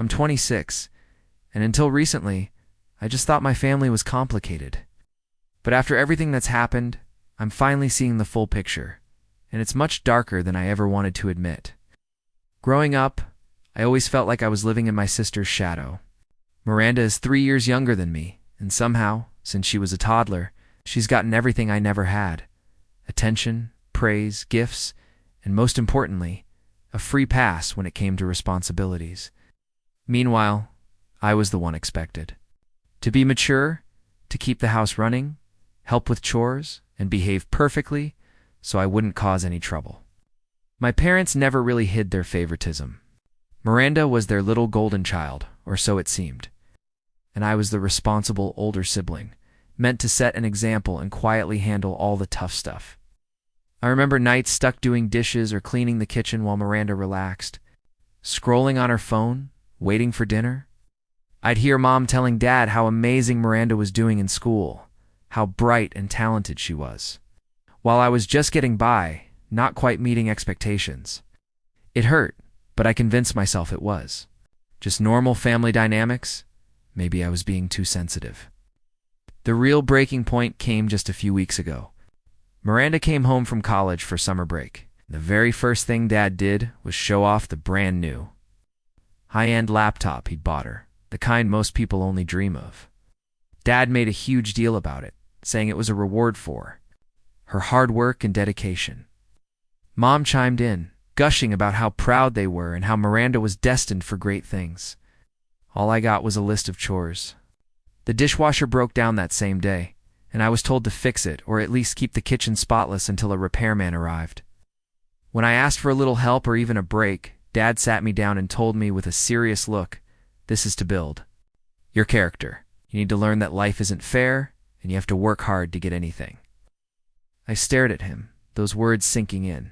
I'm 26, and until recently, I just thought my family was complicated. But after everything that's happened, I'm finally seeing the full picture, and it's much darker than I ever wanted to admit. Growing up, I always felt like I was living in my sister's shadow. Miranda is 3 years younger than me, and somehow, since she was a toddler, she's gotten everything I never had: attention, praise, gifts, and most importantly, a free pass when it came to responsibilities. Meanwhile, I was the one expected. To be mature, to keep the house running, help with chores, and behave perfectly so I wouldn't cause any trouble. My parents never really hid their favoritism. Miranda was their little golden child, or so it seemed. And I was the responsible older sibling, meant to set an example and quietly handle all the tough stuff. I remember nights stuck doing dishes or cleaning the kitchen while Miranda relaxed, scrolling on her phone, waiting for dinner. I'd hear Mom telling Dad how amazing Miranda was doing in school, how bright and talented she was, while I was just getting by, not quite meeting expectations. It hurt, but I convinced myself it was just normal family dynamics. Maybe I was being too sensitive. The real breaking point came just a few weeks ago. Miranda came home from college for summer break. The very first thing Dad did was show off the brand new, high-end laptop he'd bought her, the kind most people only dream of. Dad made a huge deal about it, saying it was a reward for her hard work and dedication. Mom chimed in, gushing about how proud they were and how Miranda was destined for great things. All I got was a list of chores. The dishwasher broke down that same day, and I was told to fix it or at least keep the kitchen spotless until a repairman arrived. When I asked for a little help or even a break, Dad sat me down and told me with a serious look, "This is to build your character. You need to learn that life isn't fair, and you have to work hard to get anything." I stared at him, those words sinking in.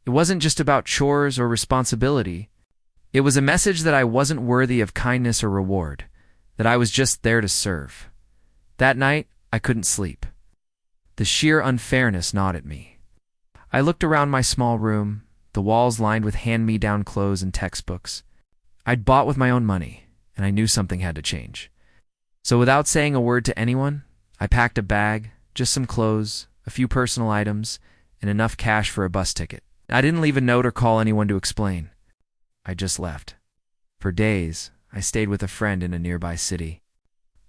It wasn't just about chores or responsibility. It was a message that I wasn't worthy of kindness or reward, that I was just there to serve. That night, I couldn't sleep. The sheer unfairness gnawed at me. I looked around my small room, the walls lined with hand-me-down clothes and textbooks. I'd bought with my own money, and I knew something had to change. So without saying a word to anyone, I packed a bag, just some clothes, a few personal items, and enough cash for a bus ticket. I didn't leave a note or call anyone to explain. I just left. For days, I stayed with a friend in a nearby city.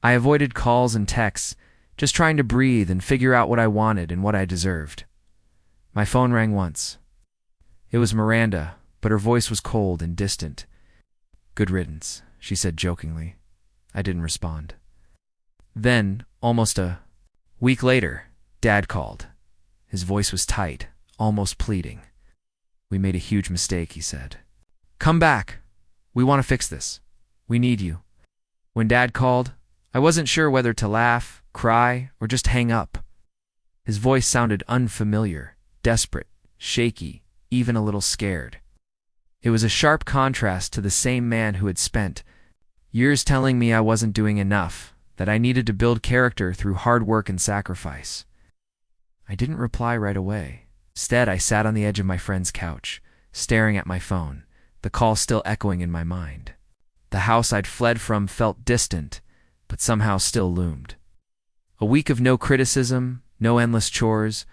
I avoided calls and texts, just trying to breathe and figure out what I wanted and what I deserved. My phone rang once. It was Miranda, but her voice was cold and distant. "Good riddance," she said jokingly. I didn't respond. Then, almost a week later, Dad called. His voice was tight, almost pleading. "We made a huge mistake," he said. "Come back. We want to fix this. We need you." When Dad called, I wasn't sure whether to laugh, cry, or just hang up. His voice sounded unfamiliar, desperate, shaky, even a little scared. It was a sharp contrast to the same man who had spent years telling me I wasn't doing enough, that I needed to build character through hard work and sacrifice. I didn't reply right away. Instead, I sat on the edge of my friend's couch, staring at my phone, the call still echoing in my mind. The house I'd fled from felt distant, but somehow still loomed. A week of no criticism, no endless chores,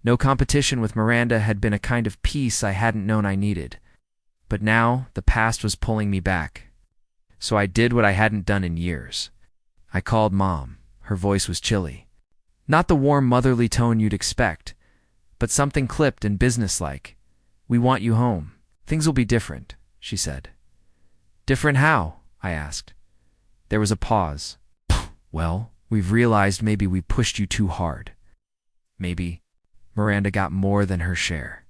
no competition with Miranda had been a kind of peace I hadn't known I needed. But now, the past was pulling me back. So I did what I hadn't done in years. I called Mom. Her voice was chilly. Not the warm motherly tone you'd expect, but something clipped and businesslike. "We want you home. Things will be different," she said. "Different how?" I asked. There was a pause. "Well, we've realized maybe we pushed you too hard. Maybe Miranda got more than her share.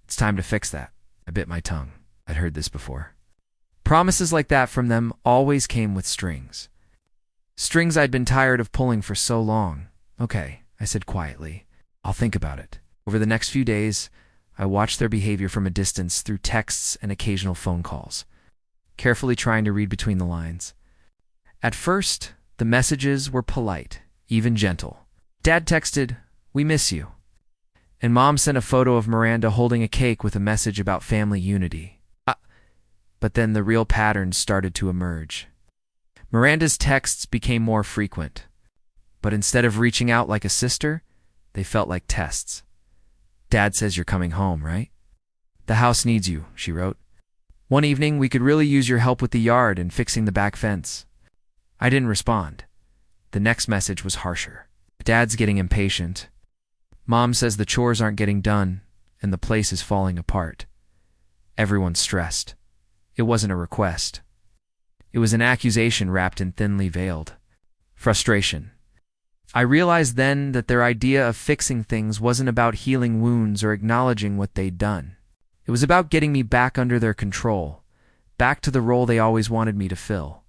It's time to fix that." I bit my tongue. I'd heard this before. Promises like that from them always came with strings. Strings I'd been tired of pulling for so long. "Okay," I said quietly. "I'll think about it." Over the next few days, I watched their behavior from a distance through texts and occasional phone calls, carefully trying to read between the lines. At first, the messages were polite, even gentle. Dad texted, "We miss you." And Mom sent a photo of Miranda holding a cake with a message about family unity. But then the real patterns started to emerge. Miranda's texts became more frequent, but instead of reaching out like a sister, they felt like tests. "Dad says you're coming home, right? The house needs you," she wrote. "One evening, we could really use your help with the yard and fixing the back fence." I didn't respond. The next message was harsher. "Dad's getting impatient. Mom says the chores aren't getting done, and the place is falling apart. Everyone's stressed." It wasn't a request. It was an accusation wrapped in thinly veiled frustration. I realized then that their idea of fixing things wasn't about healing wounds or acknowledging what they'd done. It was about getting me back under their control, back to the role they always wanted me to fill.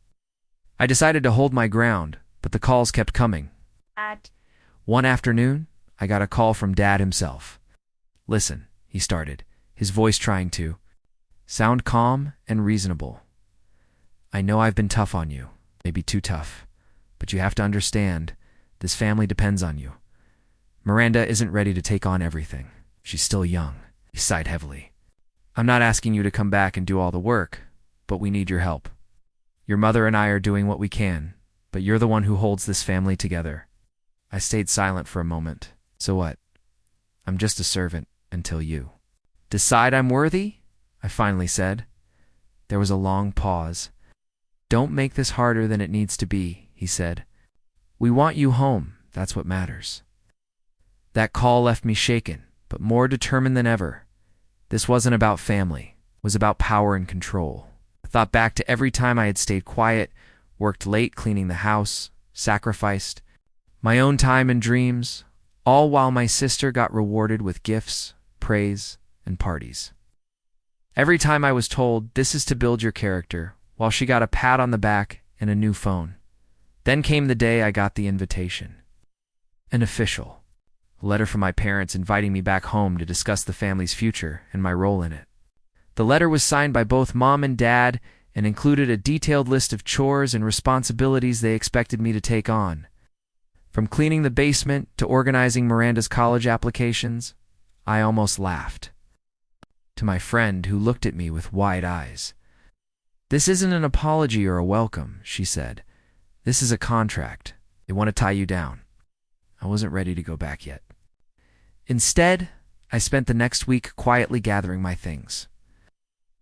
I decided to hold my ground, but the calls kept coming. One afternoon, I got a call from Dad himself. "Listen," he started, his voice trying to sound calm and reasonable. "I know I've been tough on you, maybe too tough, but you have to understand, this family depends on you. Miranda isn't ready to take on everything. She's still young." He sighed heavily. "I'm not asking you to come back and do all the work, but we need your help. Your mother and I are doing what we can, but you're the one who holds this family together." I stayed silent for a moment. "So what? I'm just a servant until you decide I'm worthy?" I finally said. There was a long pause. "Don't make this harder than it needs to be," he said. "We want you home. That's what matters." That call left me shaken, but more determined than ever. This wasn't about family. It was about power and control. I thought back to every time I had stayed quiet, worked late cleaning the house, sacrificed my own time and dreams, all while my sister got rewarded with gifts, praise, and parties. Every time I was told, "This is to build your character," while she got a pat on the back and a new phone. Then came the day I got the invitation. An official. A letter from my parents inviting me back home to discuss the family's future and my role in it. The letter was signed by both Mom and Dad and included a detailed list of chores and responsibilities they expected me to take on. From cleaning the basement to organizing Miranda's college applications, I almost laughed. To my friend, who looked at me with wide eyes, "This isn't an apology or a welcome," she said. "This is a contract. They want to tie you down." I wasn't ready to go back yet. Instead, I spent the next week quietly gathering my things.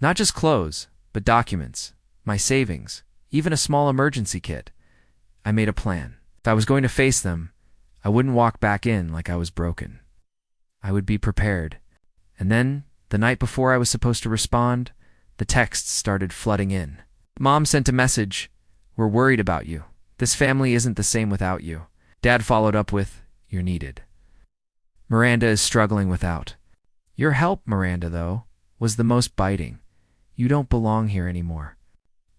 Not just clothes, but documents, my savings, even a small emergency kit. I made a plan. If I was going to face them, I wouldn't walk back in like I was broken. I would be prepared. And then, the night before I was supposed to respond, the texts started flooding in. "Mom sent a message. We're worried about you. This family isn't the same without you." Dad followed up with, "You're needed. Miranda is struggling without your help." Miranda, though, was the most biting. "You don't belong here anymore.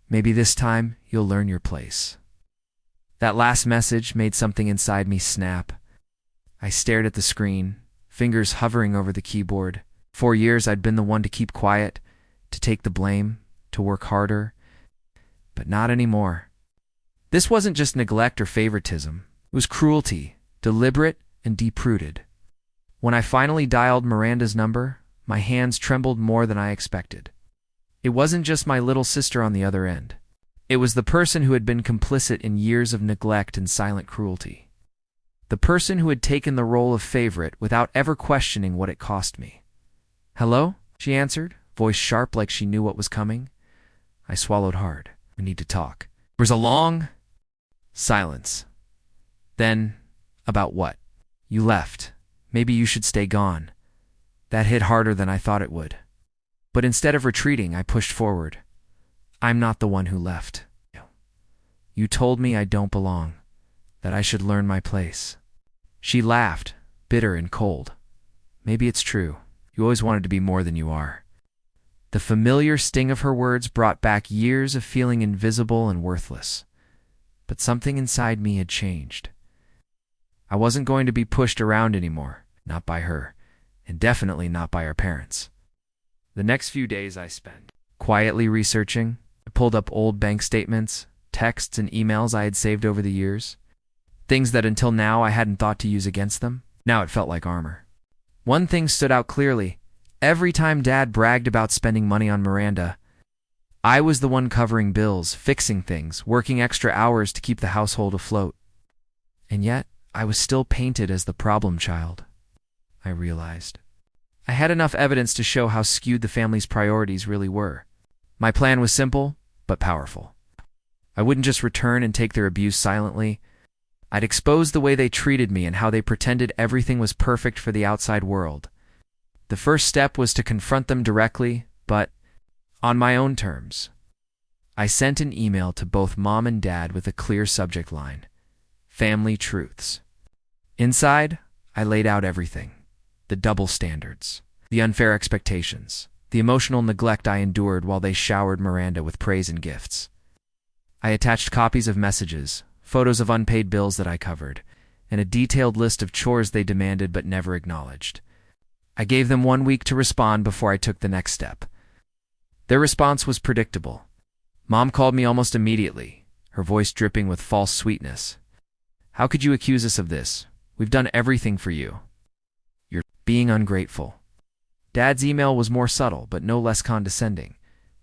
Maybe this time you'll learn your place." That last message made something inside me snap. I stared at the screen, fingers hovering over the keyboard. For years I'd been the one to keep quiet, to take the blame, to work harder. But not anymore. This wasn't just neglect or favoritism. It was cruelty, deliberate and deep-rooted. When I finally dialed Miranda's number, my hands trembled more than I expected. It wasn't just my little sister on the other end. It was the person who had been complicit in years of neglect and silent cruelty. The person who had taken the role of favorite without ever questioning what it cost me. "Hello?" she answered, voice sharp like she knew what was coming. I swallowed hard. "We need to talk." There was a long silence. Then, "About what?" "You left. Maybe you should stay gone." That hit harder than I thought it would. But instead of retreating, I pushed forward. "I'm not the one who left. You told me I don't belong, that I should learn my place." She laughed, bitter and cold. "Maybe it's true. You always wanted to be more than you are." The familiar sting of her words brought back years of feeling invisible and worthless. But something inside me had changed. I wasn't going to be pushed around anymore, not by her, and definitely not by her parents. The next few days I spent quietly researching. I pulled up old bank statements, texts, and emails I had saved over the years. Things that until now I hadn't thought to use against them. Now it felt like armor. One thing stood out clearly. Every time Dad bragged about spending money on Miranda, I was the one covering bills, fixing things, working extra hours to keep the household afloat. And yet, I was still painted as the problem child, I realized. I had enough evidence to show how skewed the family's priorities really were. My plan was simple, but powerful. I wouldn't just return and take their abuse silently. I'd expose the way they treated me and how they pretended everything was perfect for the outside world. The first step was to confront them directly, but on my own terms. I sent an email to both Mom and Dad with a clear subject line: Family Truths. Inside, I laid out everything: the double standards, the unfair expectations, the emotional neglect I endured while they showered Miranda with praise and gifts. I attached copies of messages, photos of unpaid bills that I covered, and a detailed list of chores they demanded but never acknowledged. I gave them 1 week to respond before I took the next step. Their response was predictable. Mom called me almost immediately, her voice dripping with false sweetness. "How could you accuse us of this? We've done everything for you. You're being ungrateful." Dad's email was more subtle, but no less condescending.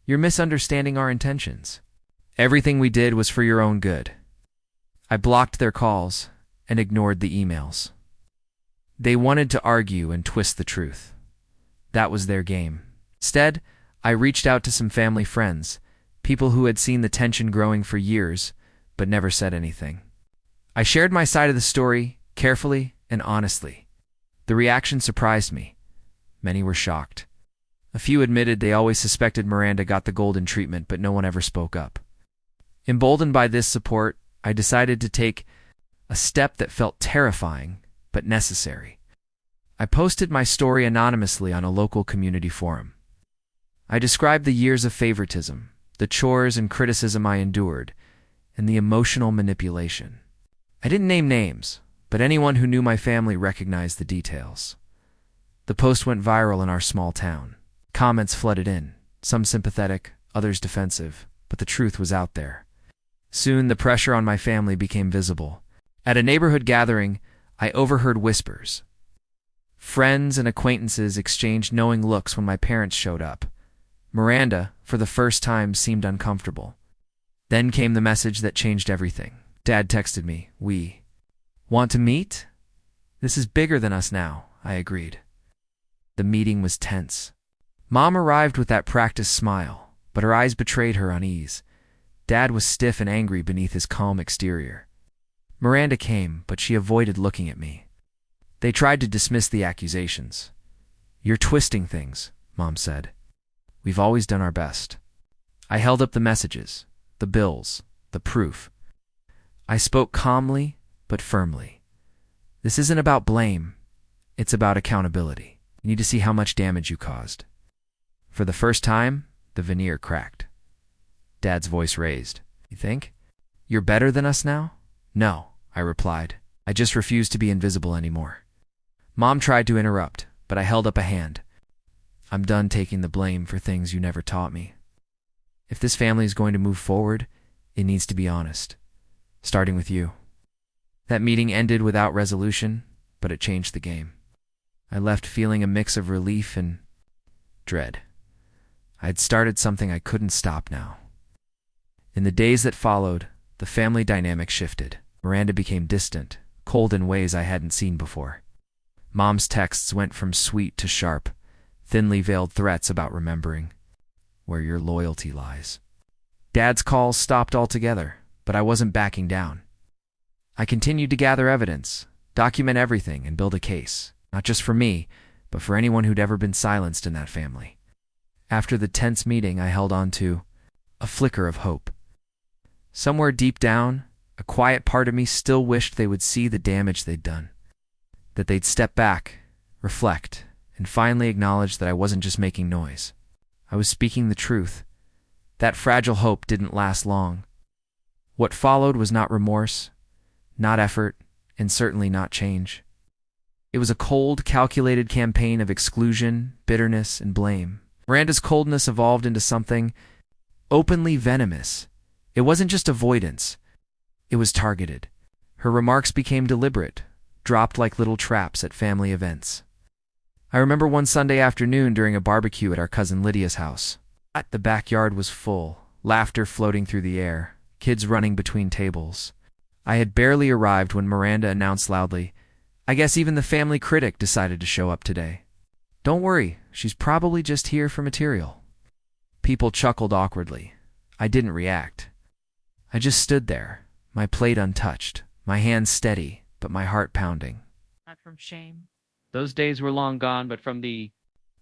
"You're misunderstanding our intentions. Everything we did was for your own good." I blocked their calls and ignored the emails. They wanted to argue and twist the truth. That was their game. Instead, I reached out to some family friends, people who had seen the tension growing for years, but never said anything. I shared my side of the story, carefully and honestly. The reaction surprised me. Many were shocked. A few admitted they always suspected Miranda got the golden treatment, but no one ever spoke up. Emboldened by this support, I decided to take a step that felt terrifying, but necessary. I posted my story anonymously on a local community forum. I described the years of favoritism, the chores and criticism I endured, and the emotional manipulation. I didn't name names, but anyone who knew my family recognized the details. The post went viral in our small town. Comments flooded in, some sympathetic, others defensive, but the truth was out there. Soon, the pressure on my family became visible. At a neighborhood gathering, I overheard whispers. Friends and acquaintances exchanged knowing looks when my parents showed up. Miranda, for the first time, seemed uncomfortable. Then came the message that changed everything. Dad texted me, "We want to meet? This is bigger than us now," I agreed. The meeting was tense. Mom arrived with that practiced smile, but her eyes betrayed her unease. Dad was stiff and angry beneath his calm exterior. Miranda came, but she avoided looking at me. They tried to dismiss the accusations. "You're twisting things," Mom said. "We've always done our best." I held up the messages, the bills, the proof. I spoke calmly, but firmly. This isn't about blame. It's about accountability. You need to see how much damage you caused. For the first time, the veneer cracked. Dad's voice raised. "You think? You're better than us now?" "No," I replied. "I just refuse to be invisible anymore." Mom tried to interrupt, but I held up a hand. "I'm done taking the blame for things you never taught me. If this family is going to move forward, it needs to be honest, starting with you." That meeting ended without resolution, but it changed the game. I left feeling a mix of relief and dread. I had started something I couldn't stop now. In the days that followed, the family dynamic shifted. Miranda became distant, cold in ways I hadn't seen before. Mom's texts went from sweet to sharp, thinly veiled threats about remembering where your loyalty lies. Dad's calls stopped altogether, but I wasn't backing down. I continued to gather evidence, document everything, and build a case, not just for me, but for anyone who'd ever been silenced in that family. After the tense meeting, I held on to a flicker of hope. Somewhere deep down, a quiet part of me still wished they would see the damage they'd done, that they'd step back, reflect, and finally acknowledge that I wasn't just making noise. I was speaking the truth. That fragile hope didn't last long. What followed was not remorse, not effort, and certainly not change. It was a cold, calculated campaign of exclusion, bitterness, and blame. Miranda's coldness evolved into something openly venomous. It wasn't just avoidance. It was targeted. Her remarks became deliberate, dropped like little traps at family events. I remember one Sunday afternoon during a barbecue at our cousin Lydia's house. The backyard was full, laughter floating through the air, kids running between tables. I had barely arrived when Miranda announced loudly, "I guess even the family critic decided to show up today. Don't worry, she's probably just here for material." People chuckled awkwardly. I didn't react. I just stood there, my plate untouched, my hands steady, but my heart pounding. Not from shame. Those days were long gone, but from the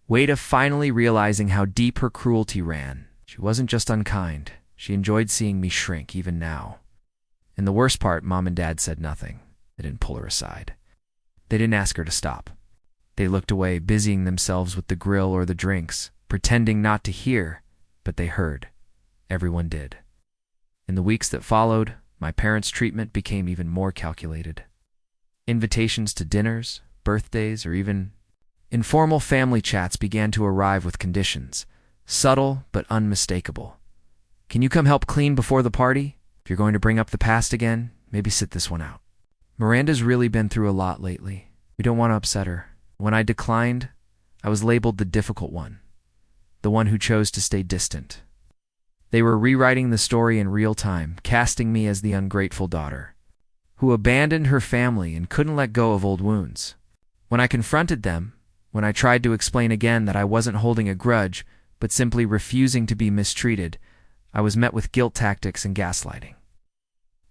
weight of finally realizing how deep her cruelty ran. She wasn't just unkind. She enjoyed seeing me shrink, even now. And the worst part, Mom and Dad said nothing. They didn't pull her aside. They didn't ask her to stop. They looked away, busying themselves with the grill or the drinks, pretending not to hear, but they heard. Everyone did. In the weeks that followed, my parents' treatment became even more calculated. Invitations to dinners, birthdays, or even informal family chats began to arrive with conditions, subtle but unmistakable. "Can you come help clean before the party? If you're going to bring up the past again, maybe sit this one out. Miranda's really been through a lot lately. We don't want to upset her." When I declined, I was labeled the difficult one, the one who chose to stay distant. They were rewriting the story in real time, casting me as the ungrateful daughter, who abandoned her family and couldn't let go of old wounds. When I confronted them, when I tried to explain again that I wasn't holding a grudge, but simply refusing to be mistreated, I was met with guilt tactics and gaslighting.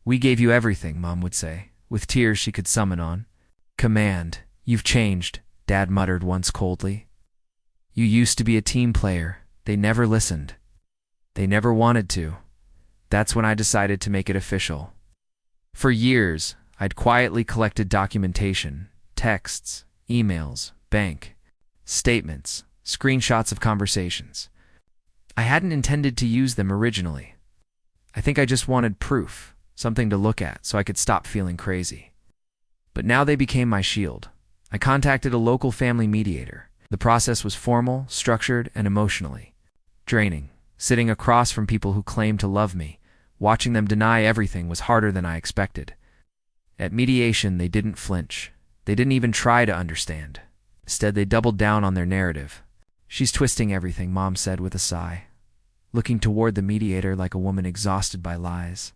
"We gave you everything," Mom would say, with tears she could summon on. "Command, you've changed," Dad muttered once coldly. "You used to be a team player. They never listened. They never wanted to." That's when I decided to make it official. For years, I'd quietly collected documentation, texts, emails, bank statements, screenshots of conversations. I hadn't intended to use them originally. I think I just wanted proof, something to look at so I could stop feeling crazy. But now they became my shield. I contacted a local family mediator. The process was formal, structured, and emotionally draining. Sitting across from people who claimed to love me, watching them deny everything was harder than I expected. At mediation, they didn't flinch. They didn't even try to understand. Instead, they doubled down on their narrative. "She's twisting everything," Mom said with a sigh, looking toward the mediator like a woman exhausted by lies.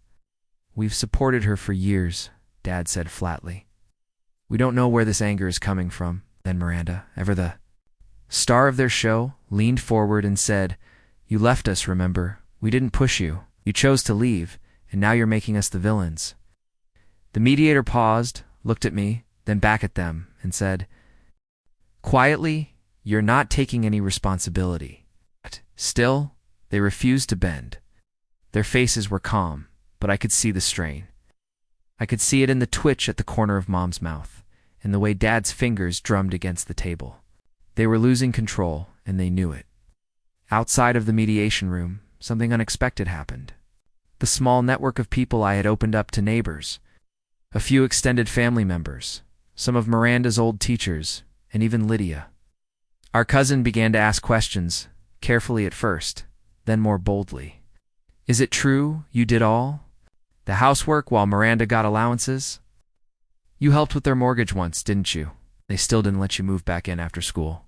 "We've supported her for years," Dad said flatly. "We don't know where this anger is coming from." Then Miranda, ever the star of their show, leaned forward and said, "You left us, remember? We didn't push you. You chose to leave, and now you're making us the villains." The mediator paused, looked at me, then back at them, and said, "Quietly, you're not taking any responsibility." Still, they refused to bend. Their faces were calm, but I could see the strain. I could see it in the twitch at the corner of Mom's mouth, and the way Dad's fingers drummed against the table. They were losing control, and they knew it. Outside of the mediation room, something unexpected happened. The small network of people I had opened up to neighbors, a few extended family members, some of Miranda's old teachers, and even Lydia. Our cousin began to ask questions, carefully at first, then more boldly. "Is it true you did all the housework while Miranda got allowances? You helped with their mortgage once, didn't you? They still didn't let you move back in after school."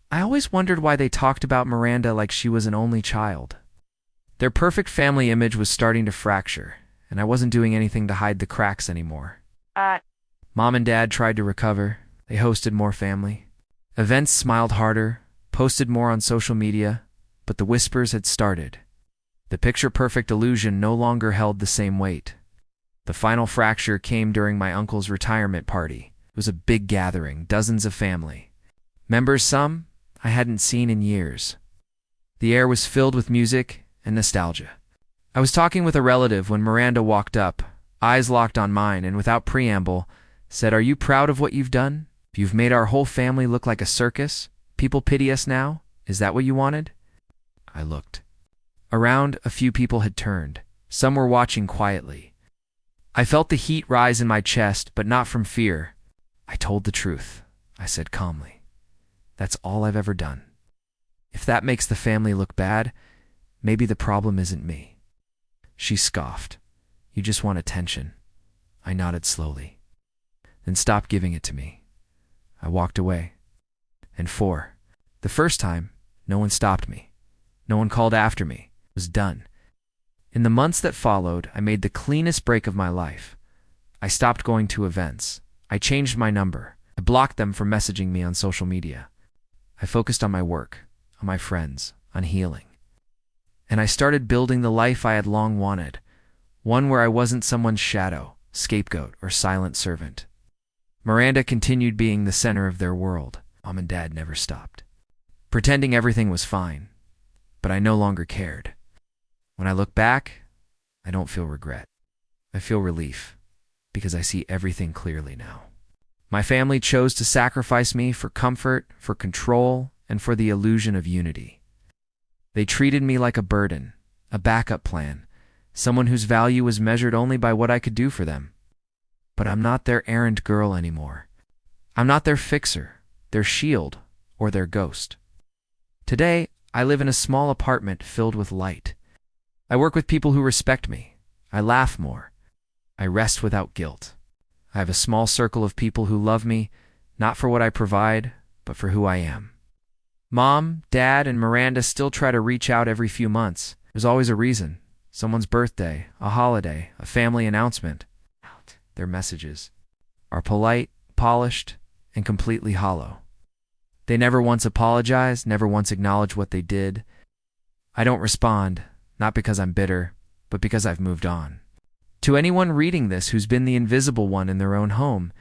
I always wondered why they talked about Miranda like she was an only child. Their perfect family image was starting to fracture, and I wasn't doing anything to hide the cracks anymore. Mom and Dad tried to recover. They hosted more family events, smiled harder, posted more on social media, but the whispers had started. The picture-perfect illusion no longer held the same weight. The final fracture came during my uncle's retirement party. It was a big gathering, dozens of family members, some I hadn't seen in years. The air was filled with music and nostalgia. I was talking with a relative when Miranda walked up, eyes locked on mine, and without preamble, said, "Are you proud of what you've done? You've made our whole family look like a circus. People pity us now? Is that what you wanted?" I looked. Around, a few people had turned. Some were watching quietly. I felt the heat rise in my chest, but not from fear. "I told the truth," I said calmly. "That's all I've ever done. If that makes the family look bad, maybe the problem isn't me." She scoffed. "You just want attention." I nodded slowly. "Then stop giving it to me." I walked away. And the first time, no one stopped me. No one called after me. It was done. In the months that followed, I made the cleanest break of my life. I stopped going to events. I changed my number. I blocked them from messaging me on social media. I focused on my work, on my friends, on healing. And I started building the life I had long wanted, one where I wasn't someone's shadow, scapegoat, or silent servant. Miranda continued being the center of their world. Mom and Dad never stopped, pretending everything was fine, but I no longer cared. When I look back, I don't feel regret. I feel relief, because I see everything clearly now. My family chose to sacrifice me for comfort, for control, and for the illusion of unity. They treated me like a burden, a backup plan, someone whose value was measured only by what I could do for them. But I'm not their errand girl anymore. I'm not their fixer, their shield, or their ghost. Today, I live in a small apartment filled with light. I work with people who respect me. I laugh more. I rest without guilt. I have a small circle of people who love me, not for what I provide, but for who I am. Mom, Dad, and Miranda still try to reach out every few months. There's always a reason. Someone's birthday, a holiday, a family announcement. Their messages are polite, polished, and completely hollow. They never once apologize, never once acknowledge what they did. I don't respond, not because I'm bitter, but because I've moved on. To anyone reading this who's been the invisible one in their own home,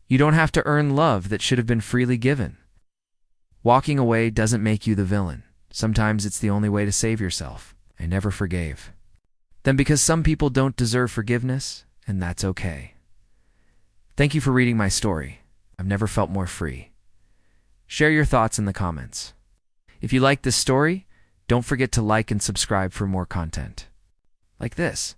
you don't have to earn love that should have been freely given. Walking away doesn't make you the villain. Sometimes it's the only way to save yourself. I never forgave. Then because some people don't deserve forgiveness, and that's okay. Thank you for reading my story. I've never felt more free. Share your thoughts in the comments. If you like this story, don't forget to like and subscribe for more content like this.